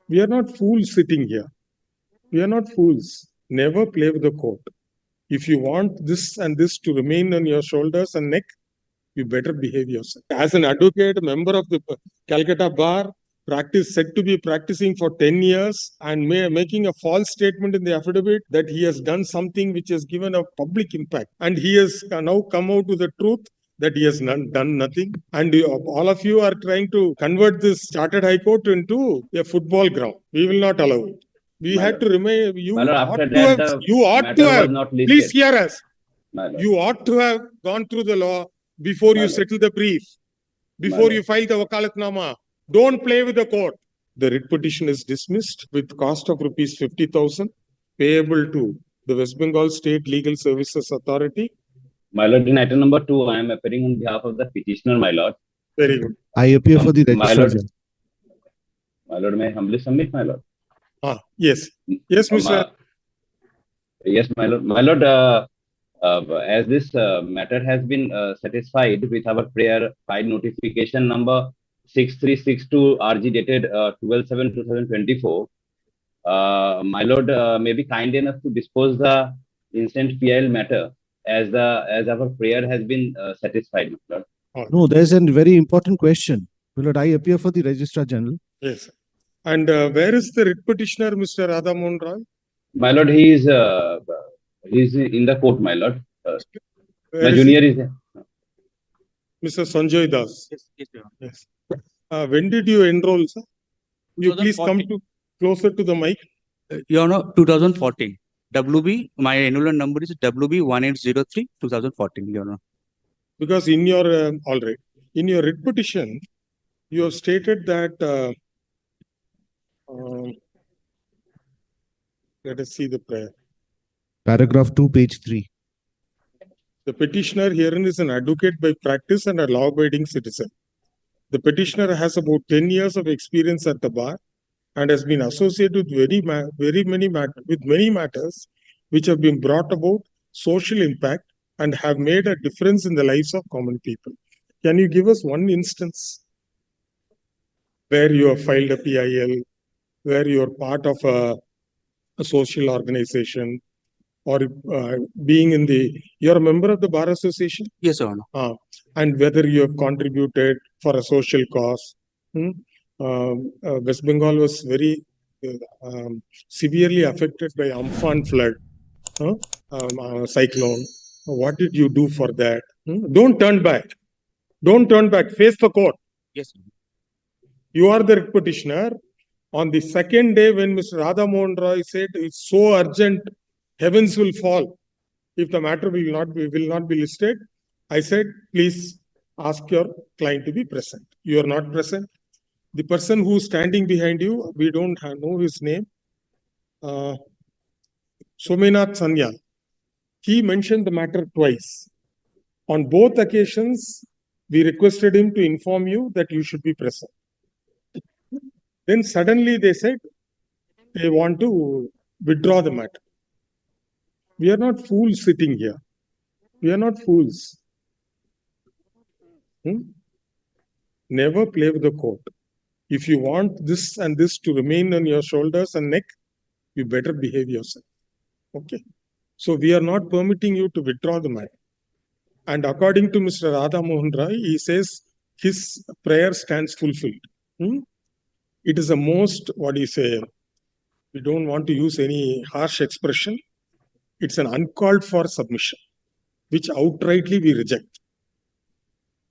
We are not fools sitting here. We are not fools. Never play with the court. If you want this and this to remain on your shoulders and neck, you better behave yourself. As an advocate, a member of the Calcutta bar, said to be practicing for 10 years and making a false statement in the affidavit that he has done something which has given a public impact. And he has now come out with the truth that he has done nothing. And all of you are trying to convert this Chartered High Court into a football ground. We will not allow it. We had to remain. You ought to have. Please hear us. You ought to have gone through the law before you settle the brief, before you file the wakalatnama. Don't play with the court. The writ petition is dismissed with cost of rupees 50,000 payable to the West Bengal State Legal Services Authority. My lord, in item number 2, I am appearing on behalf of the petitioner, my lord. Very good. I appear for the registrar. My lord, may I humbly submit, my lord? Yes. Yes, Mr. Yes, my lord. My lord, as this matter has been satisfied with our prayer file notification number 6362 RG dated 12/7/2024, my lord may be kind enough to dispose the instant PIL matter as our prayer has been satisfied, my lord. No, there's a very important question. My lord, I appear for the Registrar General. Yes. And where is the writ petitioner, Mr. Radha Mohan Roy? My lord, he is in the court, my lord. My junior is there. Mr. Sanjay Das. Yes. When did you enroll, sir? You please come closer to the mic. Your Honor, 2014. WB, my enrollment number is WB 1803 2014, Your Honor. Because in your all right, in your writ petition, you have stated that let us see the prayer. Paragraph 2, page 3. The petitioner herein is an advocate by practice and a law-abiding citizen. The petitioner has about 10 years of experience at the bar and has been associated with many matters which have been brought about social impact and have made a difference in the lives of common people. Can you give us one instance where you have filed a PIL, where you are part of a social organization, or you're a member of the Bar Association? Yes, Your Honor. And whether you have contributed for a social cause. West Bengal was very severely affected by Amphan flood, cyclone. What did you do for that? Don't turn back. Don't turn back. Face the court. Yes. You are the petitioner. On the second day, when Mr. Radha Mohan Roy said it's so urgent, heavens will fall if the matter will not be listed, I said, please ask your client to be present. You are not present. The person who is standing behind you, we don't know his name, Somenath Sanyal. He mentioned the matter twice. On both occasions, we requested him to inform you that you should be present. Then suddenly they said they want to withdraw the matter. We are not fools sitting here. We are not fools. Never play with the court. If you want this and this to remain on your shoulders and neck, you better behave yourself. Okay. So we are not permitting you to withdraw the matter. And according to Mr. Radha Mohan Roy, he says his prayer stands fulfilled. It is a most, we don't want to use any harsh expression. It's an uncalled for submission, which outrightly we reject.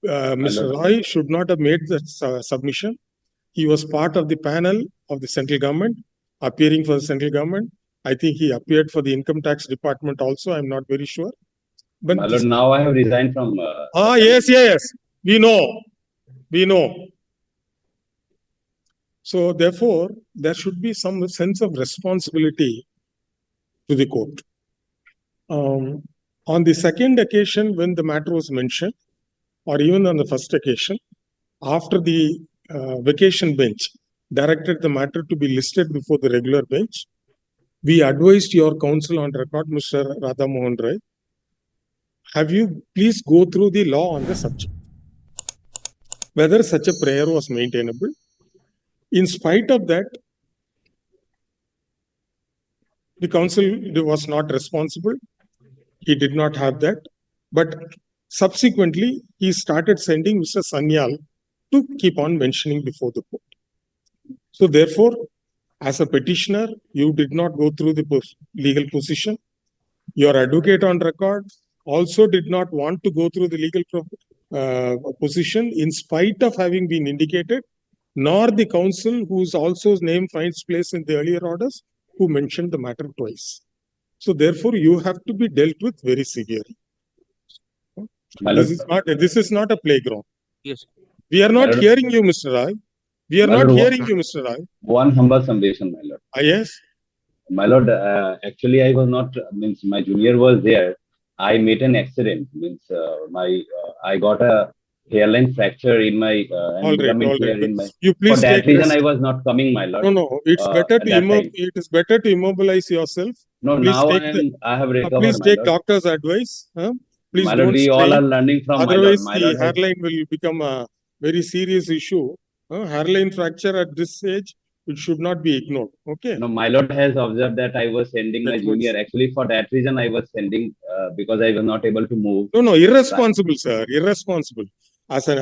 Mr. Roy should not have made that submission. He was part of the panel of the central government, appearing for the central government. I think he appeared for the income tax department also. I'm not very sure. But now I have resigned from... Yes. We know. So therefore, there should be some sense of responsibility to the court. On the second occasion, when the matter was mentioned, or even on the first occasion, after the vacation bench directed the matter to be listed before the regular bench, we advised your counsel on record, Mr. Radha Mohan Roy, have you please go through the law on the subject, whether such a prayer was maintainable. In spite of that, The council was not responsible. He did not have that. But subsequently, he started sending Mr. Sanyal to keep on mentioning before the court. So therefore, as a petitioner, you did not go through the legal position. Your advocate on record also did not want to go through the legal position in spite of having been indicated, nor the counsel whose also name finds place in the earlier orders, who mentioned the matter twice. So therefore, you have to be dealt with very severely. This is not a playground. Yes. We are not hearing you, Mr. Rai. We are not hearing you, Mr. Rai. One humble submission, my lord. Yes. My lord, actually, I was not, means my junior was there. I met an accident, means I got a hairline fracture in my, All right. in my, You please for that take reason, rest. I was not coming, my lord. No, it's better to it is better to immobilize yourself. No, Please now take I have recovered, please my take lord. doctor's advice. Please My don't lord, we all are learning from Otherwise, my lord. The hairline will become a very serious issue. Hairline fracture at this age, it should not be ignored. Okay. No, my lord has observed that I was sending my junior. Actually, for that reason, I was sending because I was not able to move. No, irresponsible, sir. Irresponsible. As an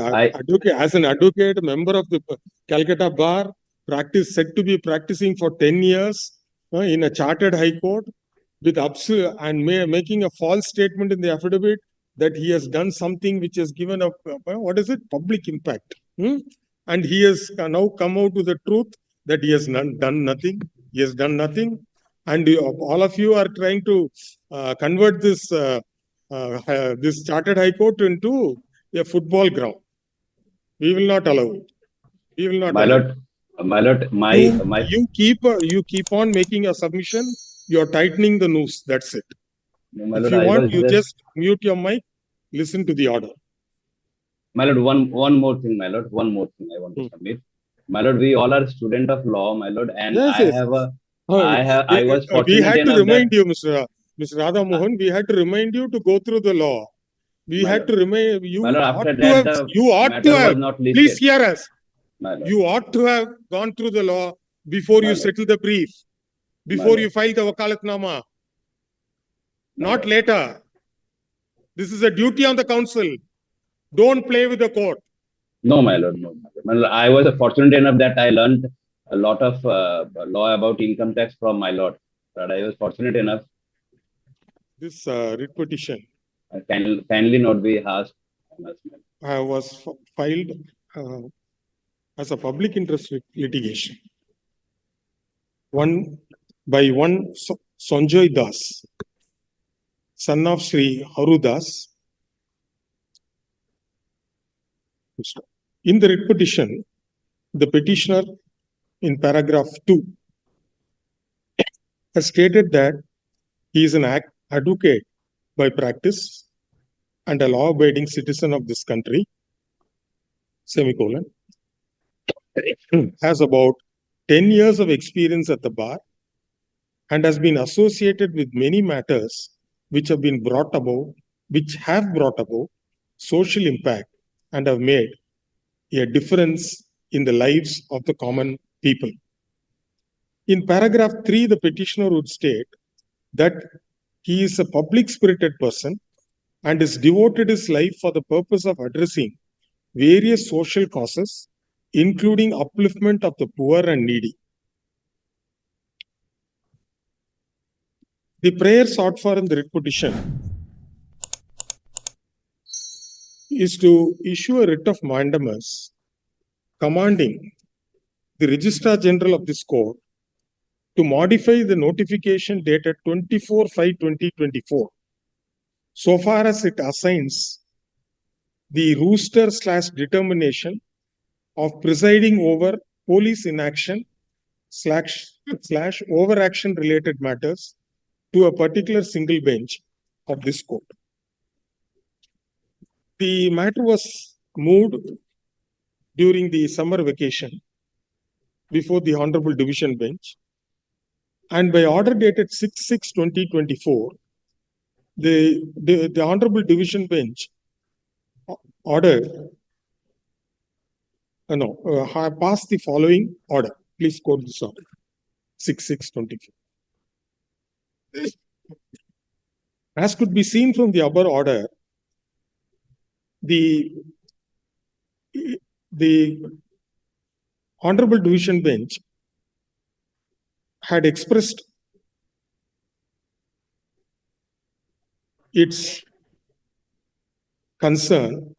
advocate, member of the Calcutta bar, said to be practicing for 10 years in a chartered high court with making a false statement in the affidavit that he has done something which has given a public impact. And he has now come out with the truth that he has done nothing. He has done nothing. And all of you are trying to convert this this chartered high court into a football ground. We will not allow it. We will not. My lord, you keep on making a submission. You are tightening the noose. That's it. No, if you want, you just mute your mic. Listen to the order. My lord, one more thing, my lord. One more thing I want to submit. My lord, we all are student of law, my lord, and yes, I was fortunate we had to remind that, you, Mr. Radha Mohan, we had to remind you to go through the law. We had to remind you. My lord, after that, you ought to have. Please hear us. You ought to have gone through the law before you settle the brief, before you file the wakalatnama, not later. This is a duty on the council. Don't play with the court. No, my lord, no. My lord, I was fortunate enough that I learned a lot of law about income tax from my lord. But I was fortunate enough. This writ petition kindly not be asked. Was filed as a public interest litigation. By one Sanjoy Das, son of Sri Haru Das. In the writ petition, the petitioner in paragraph 2 has stated that he is an advocate by practice and a law-abiding citizen of this country, semicolon, has about 10 years of experience at the bar and has been associated with many matters which have brought about social impact and have made a difference in the lives of the common people. In paragraph 3, the petitioner would state that he is a public-spirited person and has devoted his life for the purpose of addressing various social causes, including upliftment of the poor and needy. The prayer sought for in the writ petition is to issue a writ of mandamus commanding the Registrar General of this court to modify the notification dated 24/5/2024 so far as it assigns the rooster/determination of presiding over police inaction / overaction related matters to a particular single bench of this court. The matter was moved during the summer vacation before the Hon'ble Division Bench, and by order dated 6/6/2024, the Hon'ble Division Bench ordered passed the following order. Please quote this order. 6/6/24. As could be seen from the above order, the Honorable Division Bench had expressed its concern,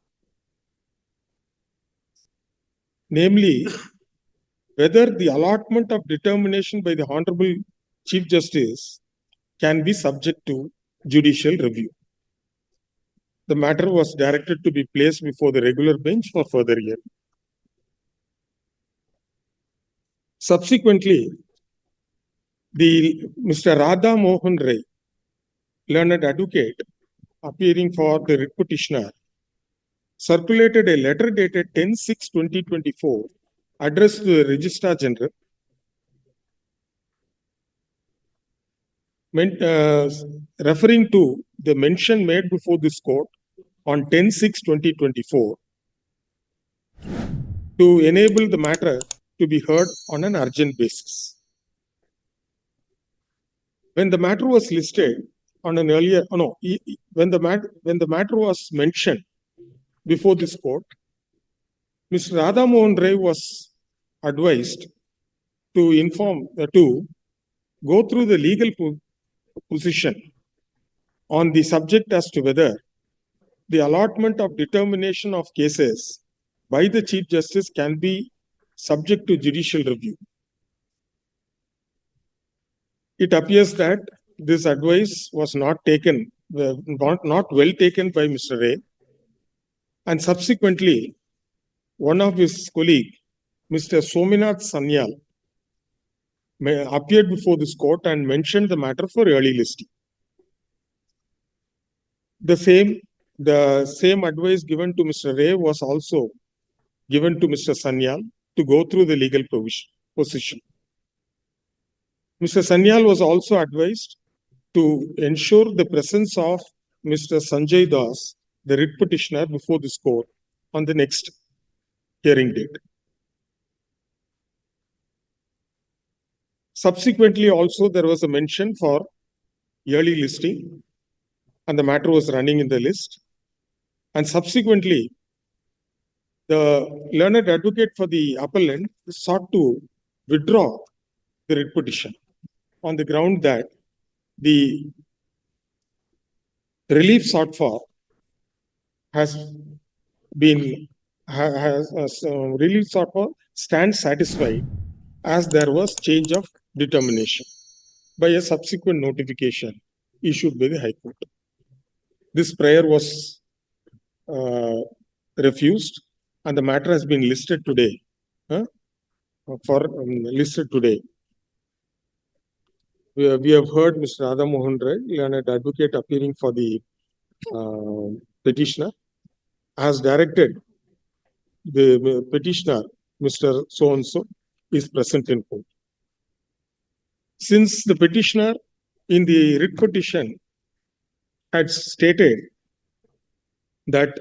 namely whether the allotment of determination by the Honorable Chief Justice can be subject to judicial review. The matter was directed to be placed before the regular bench for further hearing. Subsequently, Mr. Radha Mohan Ray, learned advocate, appearing for the writ petitioner, circulated a letter dated 10/6/2024 addressed to the Registrar General, referring to the mention made before this court on 10/6/2024 to enable the matter to be heard on an urgent basis. When the matter was listed on an earlier, when the matter was mentioned before this court, Mr. Radha Mohan Ray was advised to go through the legal position on the subject as to whether the allotment of determination of cases by the Chief Justice can be subject to judicial review. It appears that this advice was not well taken by Mr. Ray, and subsequently, one of his colleagues, Mr. Sominath Sanyal, appeared before this court and mentioned the matter for early listing. The same advice given to Mr. Ray was also given to Mr. Sanyal to go through the legal position. Mr. Sanyal was also advised to ensure the presence of Mr. Sanjay Das, the writ petitioner, before this court on the next hearing date. Subsequently, also there was a mention for early listing, and the matter was running in the list. And subsequently, the learned advocate for the appellant sought to withdraw the writ petition on the ground that the relief sought for stands satisfied, as there was change of determination by a subsequent notification issued by the High Court. This prayer was refused, and the matter has been listed today. We have heard Mr. Radha Mohan Ray, learned advocate, appearing for the petitioner, has directed the petitioner, Mr. So-and-so, is present in court. Since the petitioner in the writ petition had stated that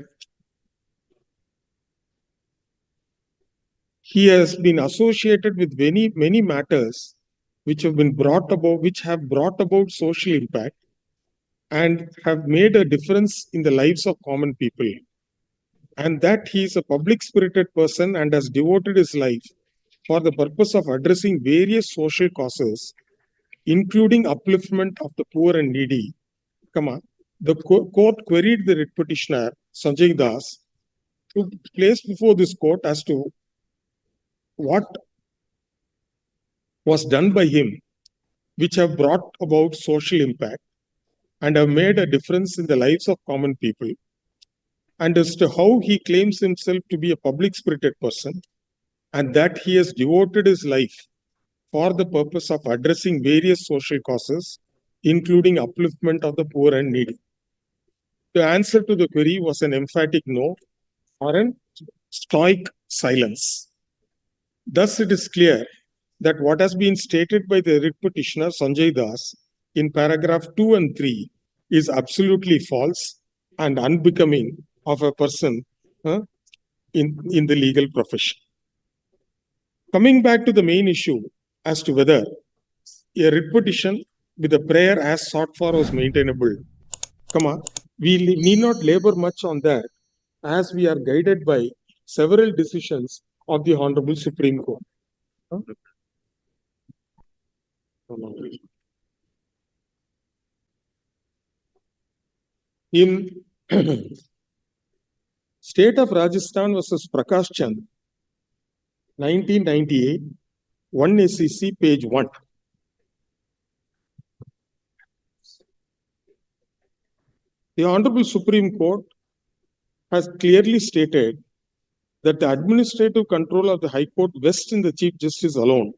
he has been associated with many matters which have brought about social impact and have made a difference in the lives of common people, and that he is a public spirited person and has devoted his life for the purpose of addressing various social causes, including upliftment of the poor and needy, the court queried the writ petitioner, Sanjay Das, to place before this court as to what was done by him which have brought about social impact and have made a difference in the lives of common people, and as to how he claims himself to be a public spirited person, and that he has devoted his life for the purpose of addressing various social causes, including upliftment of the poor and needy. The answer to the query was an emphatic no, or a stoic silence. Thus, it is clear that what has been stated by the writ petitioner Sanjay Das in paragraph 2 and 3 is absolutely false and unbecoming of a person in the legal profession. Coming back to the main issue as to whether a writ petition with the prayer as sought for was maintainable, we need not labor much on that, as we are guided by several decisions of the Honorable Supreme Court. In State of Rajasthan versus Prakash Chand, 1998, 1 SEC, page 1. The Honorable Supreme Court has clearly stated that the administrative control of the High Court vests in the Chief Justice alone.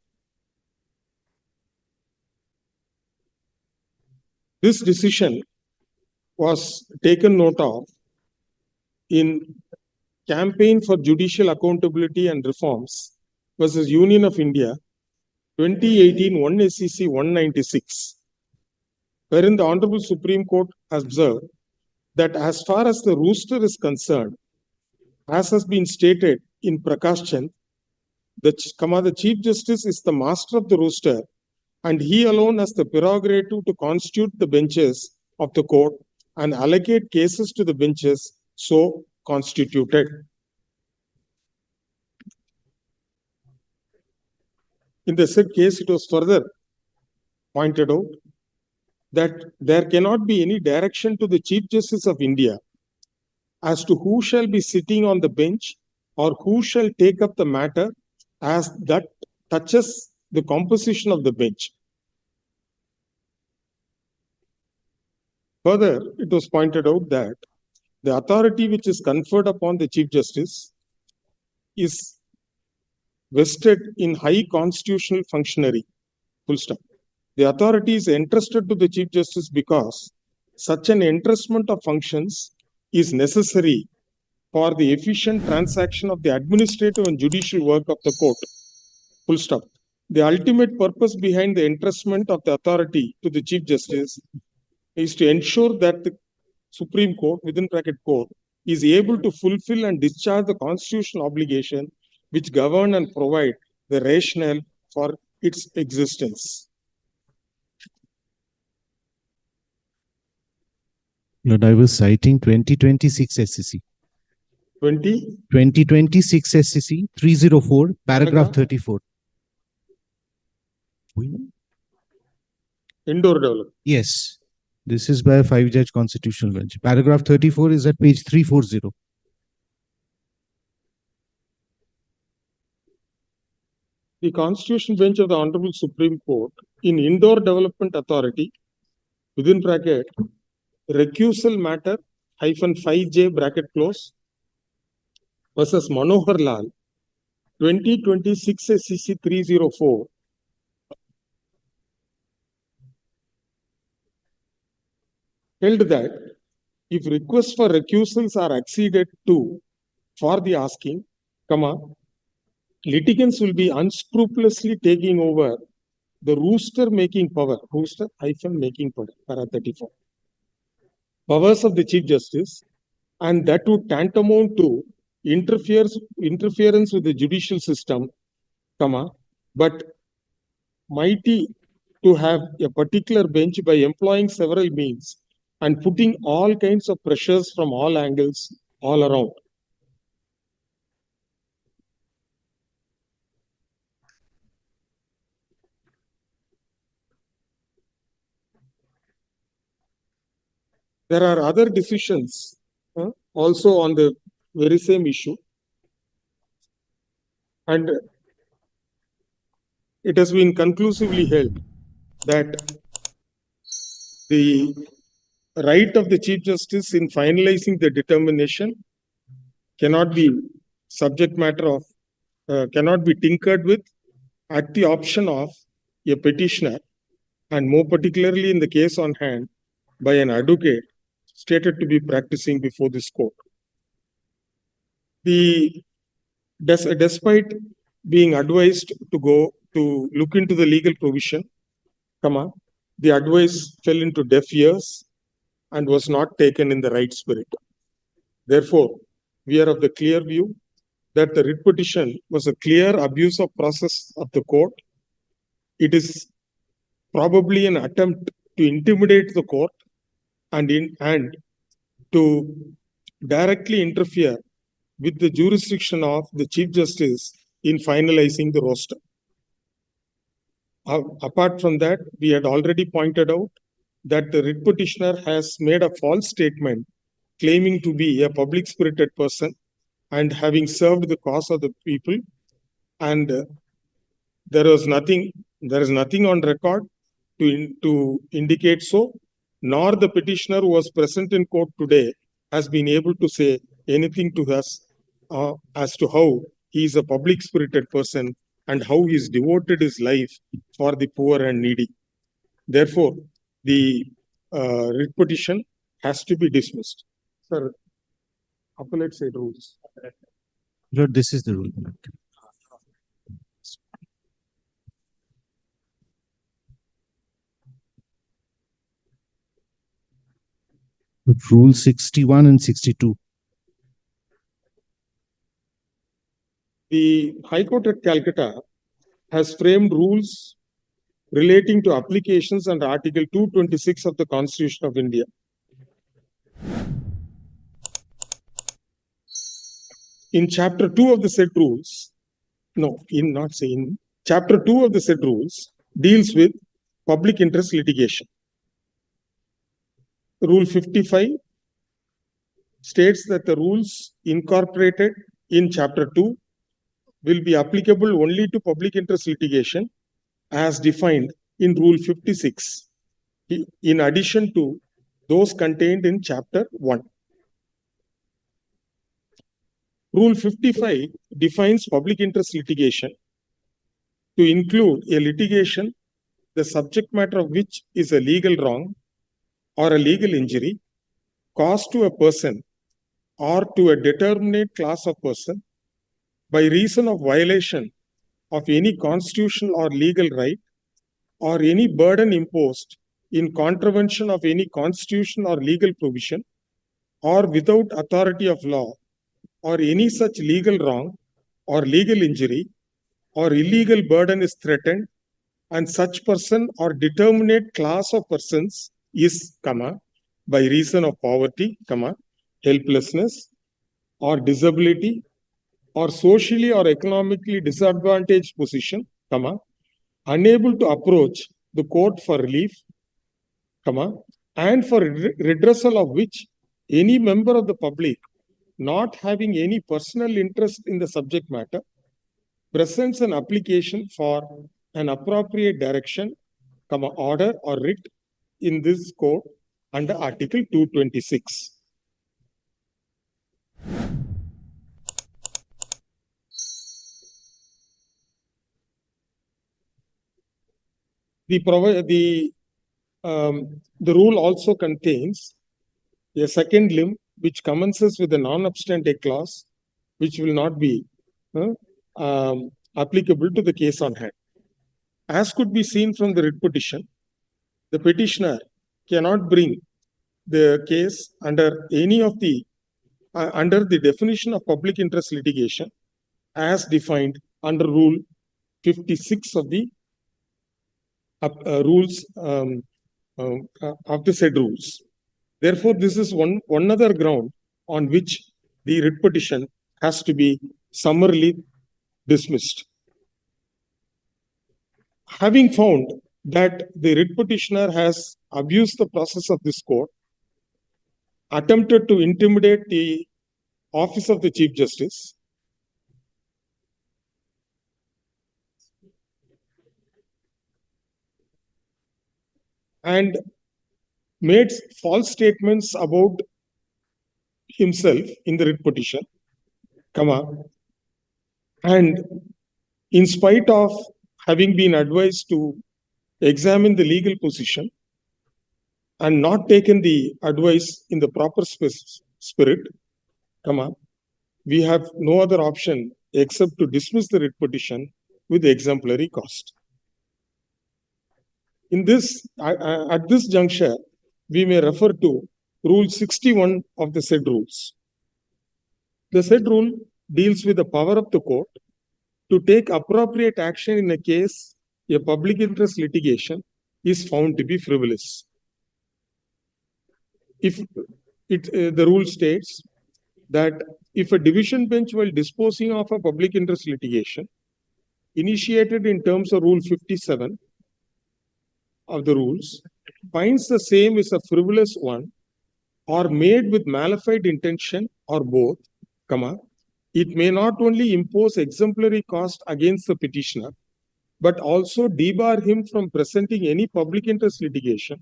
This decision was taken note of in Campaign for Judicial Accountability and Reforms versus Union of India, 2018, 1 SEC 196, wherein the Honorable Supreme Court observed that as far as the rooster is concerned, as has been stated in Prakash Chand, the Chief Justice is the master of the rooster, and he alone has the prerogative to constitute the benches of the court and allocate cases to the benches so constituted. In the said case, it was further pointed out that there cannot be any direction to the Chief Justice of India as to who shall be sitting on the bench or who shall take up the matter as that touches the composition of the bench. Further, it was pointed out that the authority which is conferred upon the Chief Justice is vested in high constitutional functionary, full stop. The authority is entrusted to the Chief Justice because such an entrustment of functions is necessary for the efficient transaction of the administrative and judicial work of the court, full stop. The ultimate purpose behind the entrustment of the authority to the Chief Justice is to ensure that the Supreme Court, within bracket court, is able to fulfill and discharge the constitutional obligation which govern and provide the rationale for its existence. Lord, I was citing 2026 SCC. 2026 SCC 304, paragraph 34. Indoor development. Yes, this is by a 5-judge constitutional bench. Paragraph 34 is at page 340. The Constitutional Bench of the Honorable Supreme Court in Indoor Development Authority, within bracket, recusal matter -5J bracket close versus Manohar Lal, 2026 SCC 304. Held that if requests for recusals are acceded to for the asking, litigants will be unscrupulously taking over the rooster making power, rooster-making power, para 34, powers of the Chief Justice, and that would tantamount to interference with the judicial system, but mighty to have a particular bench by employing several means and putting all kinds of pressures from all angles all around. There are other decisions also on the very same issue, and it has been conclusively held that the right of the Chief Justice in finalizing the determination cannot be subject matter of, cannot be tinkered with at the option of a petitioner, and more particularly in the case on hand by an advocate stated to be practicing before this court. Despite being advised to go to look into the legal provision, the advice fell into deaf ears and was not taken in the right spirit. Therefore, we are of the clear view that the writ petition was a clear abuse of process of the court. It is probably an attempt to intimidate the court and to directly interfere with the jurisdiction of the Chief Justice in finalizing the roster. Apart from that, we had already pointed out that the writ petitioner has made a false statement claiming to be a public-spirited person and having served the cause of the people, and there is nothing on record to indicate so, nor the petitioner who was present in court today has been able to say anything to us as to how he is a public-spirited person and how he's devoted his life for the poor and needy. Therefore, the writ petition has to be dismissed. Sir, appellate side rules. Lord, this is the rule. Rule 61 and 62. The High Court at Calcutta has framed rules relating to applications under Article 226 of the Constitution of India. In Chapter 2 of the said rules, Chapter 2 of the said rules deals with public interest litigation. Rule 55 states that the rules incorporated in Chapter 2 will be applicable only to public interest litigation as defined in Rule 56, in addition to those contained in Chapter 1. Rule 55 defines public interest litigation to include a litigation, the subject matter of which is a legal wrong or a legal injury caused to a person or to a determinate class of person by reason of violation of any constitutional or legal right or any burden imposed in contravention of any constitutional or legal provision or without authority of law, or any such legal wrong or legal injury or illegal burden is threatened, and such person or determinate class of persons is, by reason of poverty, helplessness or disability or socially or economically disadvantaged position, unable to approach the court for relief, and for redressal of which any member of the public not having any personal interest in the subject matter presents an application for an appropriate direction, order or writ in this court under Article 226. The rule also contains a second limb which commences with a non-obstante clause, which will not be applicable to the case on hand. As could be seen from the writ petition, the petitioner cannot bring the case under any of the under the definition of public interest litigation as defined under Rule 56 of the rules of the said rules. Therefore, this is one other ground on which the writ petition has to be summarily dismissed. Having found that the writ petitioner has abused the process of this court, attempted to intimidate the office of the Chief Justice, and made false statements about himself in the writ petition, and in spite of having been advised to examine the legal position and not taken the advice in the proper spirit, we have no other option except to dismiss the writ petition with exemplary cost. In this, at this juncture, we may refer to Rule 61 of the said rules. The said rule deals with the power of the court to take appropriate action in a case, a public interest litigation, is found to be frivolous. If the rule states that if a division bench, while disposing of a public interest litigation initiated in terms of Rule 57 of the rules, finds the same is a frivolous one or made with malified intention or both, it may not only impose exemplary cost against the petitioner, but also debar him from presenting any public interest litigation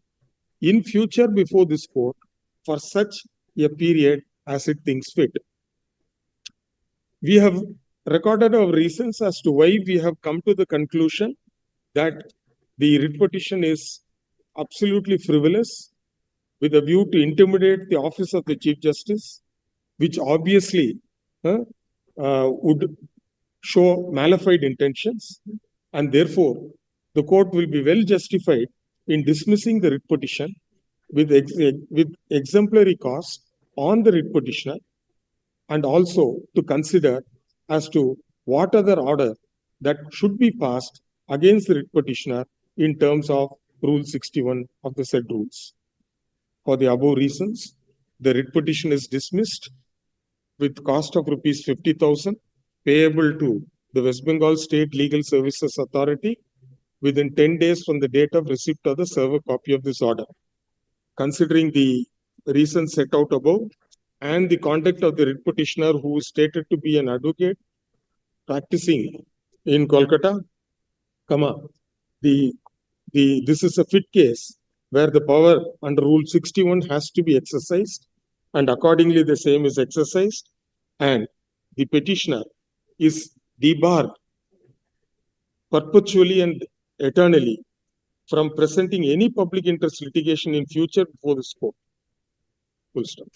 in future before this court for such a period as it thinks fit. We have recorded our reasons as to why we have come to the conclusion that the writ petition is absolutely frivolous with a view to intimidate the office of the Chief Justice, which obviously would show malified intentions, and therefore the court will be well justified in dismissing the writ petition with exemplary cost on the writ petitioner, and also to consider as to what other order that should be passed against the writ petitioner in terms of Rule 61 of the said rules. For the above reasons, the writ petition is dismissed with cost of rupees 50,000 payable to the West Bengal State Legal Services Authority within 10 days from the date of receipt of the server copy of this order. Considering the reasons set out above and the conduct of the writ petitioner, who is stated to be an advocate practicing in Kolkata, this is a fit case where the power under Rule 61 has to be exercised, and accordingly the same is exercised, and the petitioner is debarred perpetually and eternally from presenting any public interest litigation in future before this court. Full stop.